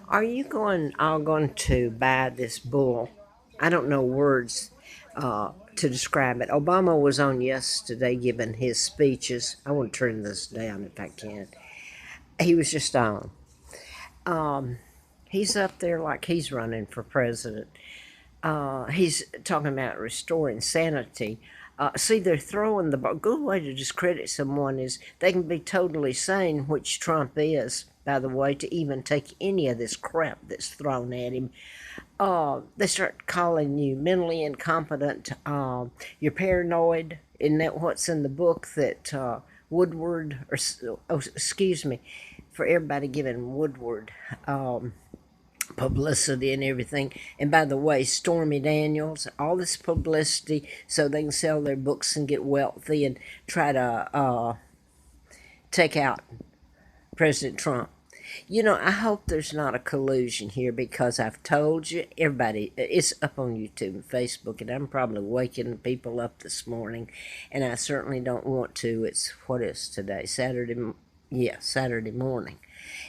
Are you all going to buy this bull? I don't know words to describe it. Obama was on yesterday giving his speeches. I want to turn this down if I can. He was just on. Um, he's up there like he's running for president. He's talking about restoring sanity. See, they're throwing the ball. Good way to discredit someone is they can be totally sane, which Trump is, by the way, to even take any of this crap that's thrown at him. They start calling you mentally incompetent. You're paranoid. Isn't that what's in the book that Woodward, or oh, excuse me, for everybody giving Woodward publicity and everything. And by the way, Stormy Daniels, all this publicity so they can sell their books and get wealthy and try to take out President Trump. You know, I hope there's not a collusion here because I've told you, everybody, it's up on YouTube and Facebook, and I'm probably waking people up this morning, and I certainly don't want to. It's, what is today? Saturday morning.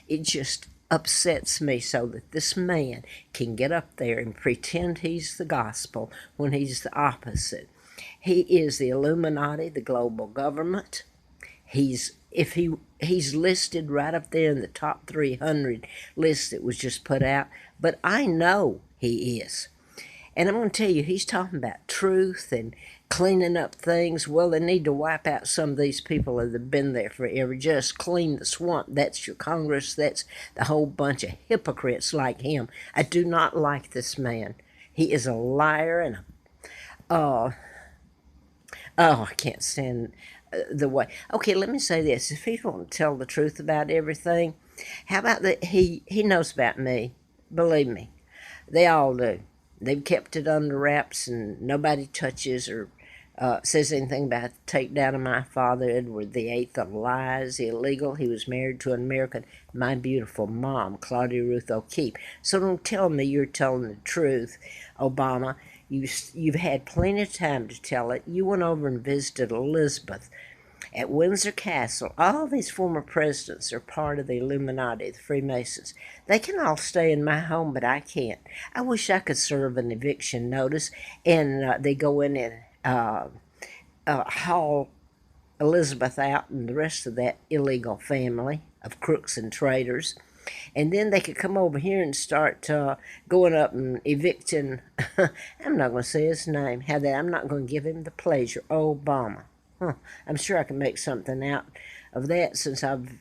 It just upsets me so that this man can get up there and pretend he's the gospel when he's the opposite. He is the Illuminati, the global government. He's listed right up there in the top 300 list that was just put out, but I know he is. And I'm going to tell you, he's talking about truth and cleaning up things. Well, they need to wipe out some of these people that have been there forever. Just clean the swamp. That's your Congress. That's the whole bunch of hypocrites like him. I do not like this man. He is a liar and uh, oh, I can't stand the way. Okay, let me say this: if he won't tell the truth about everything, how about that? He knows about me. Believe me, they all do. They've kept it under wraps, and nobody touches or says anything about the takedown of my father, Edward the Eighth, of lies, illegal. He was married to an American, my beautiful mom, Claudia Ruth O'Keefe. So don't tell me you're telling the truth, Obama. You've had plenty of time to tell it. You went over and visited Elizabeth at Windsor Castle. All these former presidents are part of the Illuminati, the Freemasons. They can all stay in my home, but I can't. I wish I could serve an eviction notice, and they go in and haul Elizabeth out and the rest of that illegal family of crooks and traitors. And then they could come over here and start going up and evicting. I'm not going to say his name. How that? I'm not going to give him the pleasure. Obama. Huh. I'm sure I can make something out of that since I've.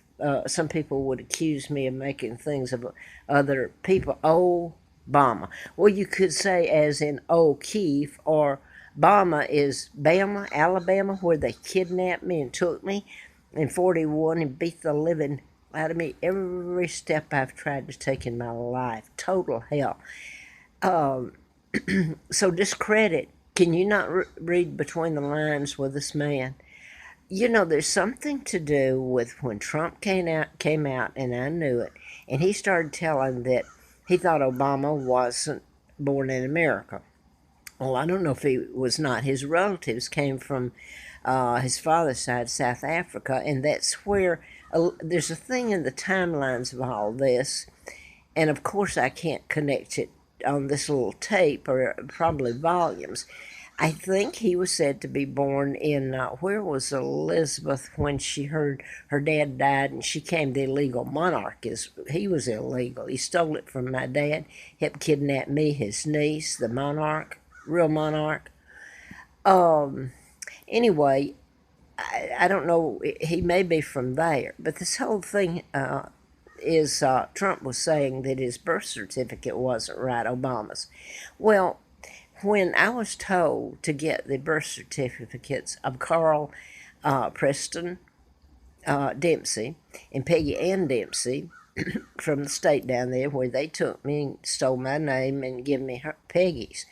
Some people would accuse me of making things of other people. Obama. Well, you could say as in O'Keefe, or Bama is Bama, Alabama, where they kidnapped me and took me in 41 and beat the living out of me every step I've tried to take in my life. Total hell. Um, so discredit. Can you not read between the lines with this man? You know, there's something to do with when Trump came out, and I knew it, and he started telling that he thought Obama wasn't born in America. Well, I don't know if he was not. His relatives came from his father's side, South Africa, and that's where there's a thing in the timelines of all this, and of course I can't connect it on this little tape or probably volumes. I think he was said to be born in where was Elizabeth when she heard her dad died and she came the illegal monarch. He was illegal. He stole it from my dad, helped kidnap me, his niece, the monarch, real monarch. Um. Anyway, I don't know. He may be from there, but this whole thing is Trump was saying that his birth certificate wasn't right, Obama's. Well, when I was told to get the birth certificates of Carl Preston Dempsey and Peggy Ann Dempsey from the state down there where they took me and stole my name and give me Peggy's.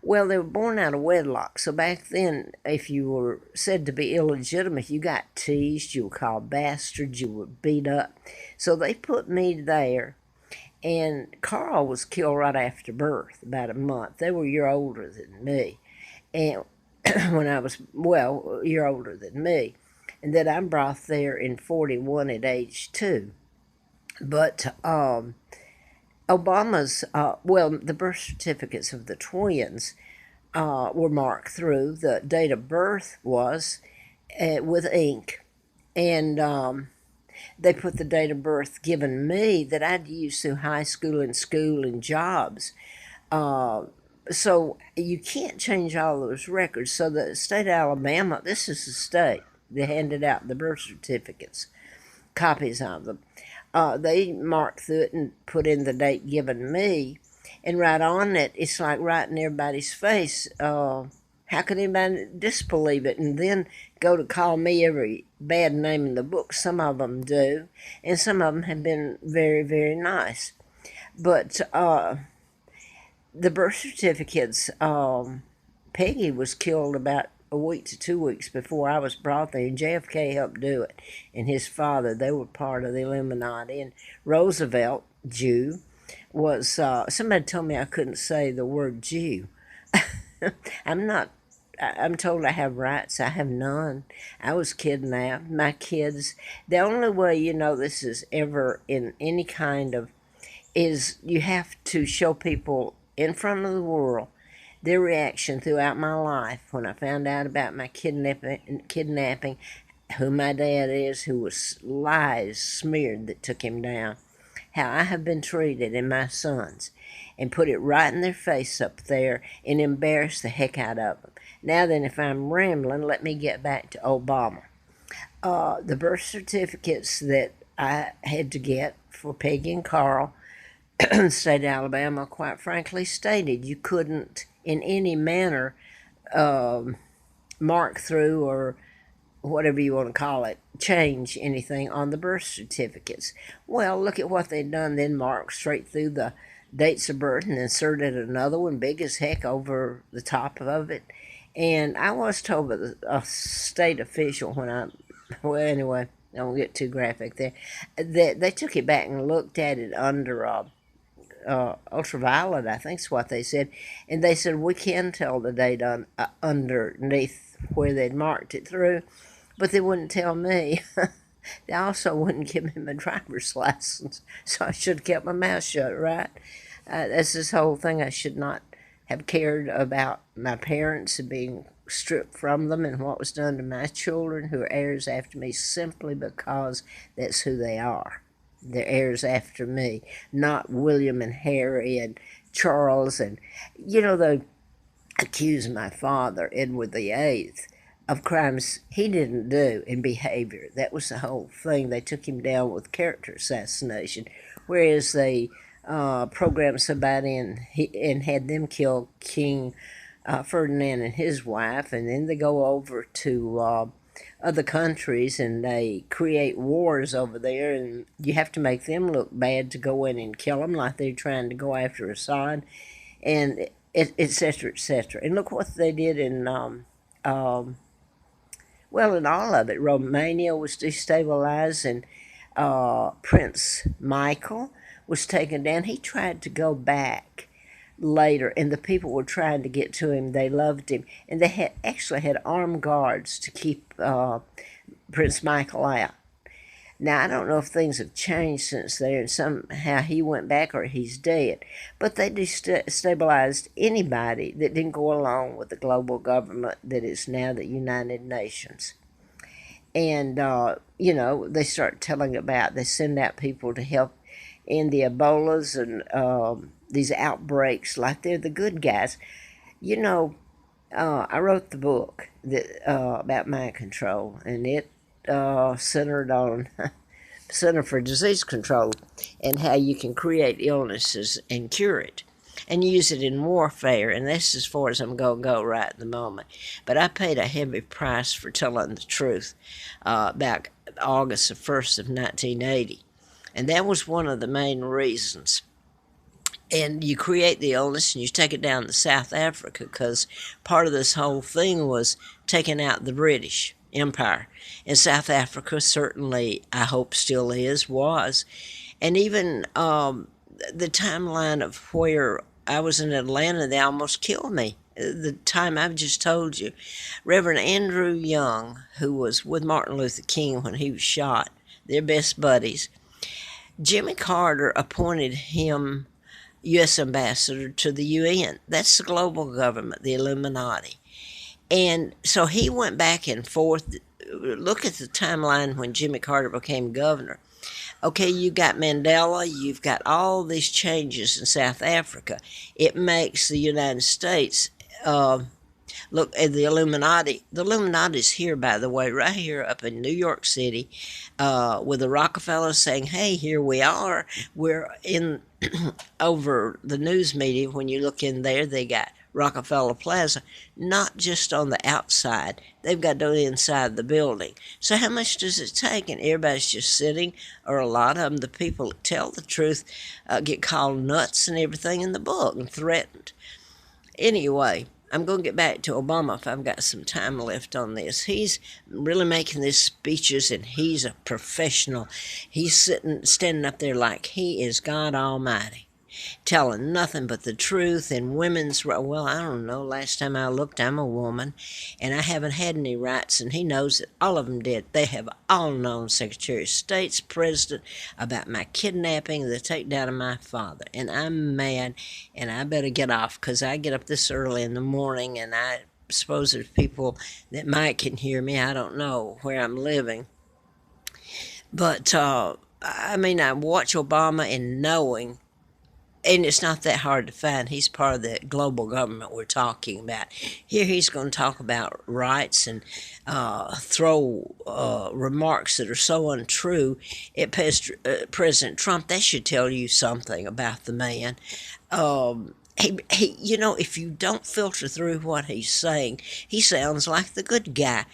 Well, they were born out of wedlock. So back then, if you were said to be illegitimate, you got teased, you were called bastards, you were beat up. So they put me there. And Carl was killed right after birth, about a month. They were a year older than me. And when I was, well, a year older than me. And then I'm brought there in 41 at age 2. But Obama's, well, the birth certificates of the twins were marked through. The date of birth was with ink, and they put the date of birth given me that I'd used through high school and jobs. Uh, so you can't change all those records. So the state of Alabama, this is the state that handed out the birth certificates, copies of them. They marked through it and put in the date given me, and right on it, it's like right in everybody's face. How could anybody disbelieve it and then go to call me every bad name in the book? Some of them do, and some of them have been very, very nice. But the birth certificates, Peggy was killed about a week to 2 weeks before I was brought there, and JFK helped do it, and his father, they were part of the Illuminati, and Roosevelt, Jew, was, somebody told me I couldn't say the word Jew. I'm not, I'm told I have rights. I have none. I was kidnapped. My kids, the only way you know this is ever in any kind of, is you have to show people in front of the world their reaction throughout my life when I found out about my kidnapping, who my dad is, who was lies smeared that took him down, how I have been treated and my sons, and put it right in their face up there and embarrass the heck out of them. Now then, if I'm rambling, let me get back to Obama. The birth certificates that I had to get for Peggy and Carl, state of Alabama, quite frankly, stated you couldn't in any manner mark through or whatever you want to call it, change anything on the birth certificates. Well, look at what they'd done then, marked straight through the dates of birth and inserted another one big as heck over the top of it. And I was told by a state official when well, anyway, I won't get too graphic there, that they took it back and looked at it under ultraviolet, I think is what they said. And they said, we can tell the date underneath where they'd marked it through, but they wouldn't tell me. They also wouldn't give me my driver's license, so I should have kept my mouth shut, right? That's this whole thing. I should not have cared about my parents and being stripped from them and what was done to my children who are heirs after me simply because that's who they are. They're heirs after me, not William and Harry and Charles. And, they accused my father, Edward VIII, of crimes he didn't do in behavior. That was the whole thing. They took him down with character assassination, whereas they programmed somebody and had them kill King Ferdinand and his wife, and then they go over to other countries and they create wars over there, and you have to make them look bad to go in and kill them like they're trying to go after Assad, and et cetera, et cetera. And look what they did in well, in all of it. Romania was destabilized, and Prince Michael was taken down. He tried to go back later, and the people were trying to get to him. They loved him, and they actually had armed guards to keep Prince Michael out. Now, I don't know if things have changed since there, and somehow he went back or he's dead. But they destabilized anybody that didn't go along with the global government that is now the United Nations. And, they start telling about, they send out people to help in the Ebolas and these outbreaks like they're the good guys. I wrote the book about mind control, and it centered on Center for Disease Control and how you can create illnesses and cure it and use it in warfare. And that's as far as I'm going to go right at the moment. But I paid a heavy price for telling the truth about August the 1st of 1980. And that was one of the main reasons. And you create the illness and you take it down to South Africa, because part of this whole thing was taking out the British Empire. And South Africa certainly, I hope still was. And even the timeline of where I was in Atlanta, they almost killed me. The time I've just told you. Reverend Andrew Young, who was with Martin Luther King when he was shot, they're best buddies. Jimmy Carter appointed him U.S. ambassador to the UN. That's the global government, the Illuminati. And so he went back and forth. Look at the timeline when Jimmy Carter became governor. Okay, you got Mandela, you've got all these changes in South Africa. It makes the United States look at the Illuminati. The Illuminati's here, by the way, right here up in New York City, with the Rockefellers saying, "Hey, here we are. We're in." Over the news media, when you look in there, they got Rockefeller Plaza, not just on the outside. They've got to go inside the building. So how much does it take? And everybody's just sitting, or a lot of them, the people that tell the truth, get called nuts and everything in the book and threatened. Anyway, I'm going to get back to Obama if I've got some time left on this. He's really making these speeches, and he's a professional. He's standing up there like he is God Almighty, telling nothing but the truth. And women's, well, I don't know, last time I looked, I'm a woman, and I haven't had any rights, and he knows that all of them did. They have all known Secretary of State's president about my kidnapping, the takedown of my father, and I'm mad, and I better get off, because I get up this early in the morning, and I suppose there's people that might can hear me. I don't know where I'm living. But, I mean, I watch Obama and knowing, and it's not that hard to find. He's part of the global government we're talking about. Here he's going to talk about rights and throw remarks that are so untrue at President Trump. That should tell you something about the man. You know, if you don't filter through what he's saying, he sounds like the good guy.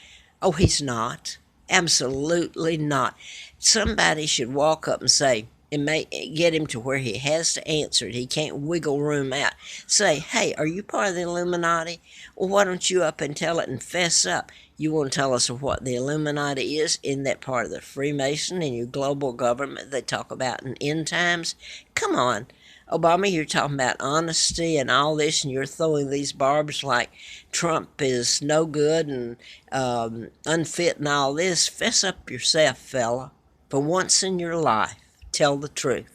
Oh, he's not. Absolutely not. Somebody should walk up and say, and get him to where he has to answer it. He can't wiggle room out. Say, hey, are you part of the Illuminati? Well, why don't you up and tell it and fess up? You want to tell us what the Illuminati is in that part of the Freemason and your global government they talk about in end times? Come on. Obama, you're talking about honesty and all this, and you're throwing these barbs like Trump is no good and unfit and all this. Fess up yourself, fella. For once in your life, tell the truth.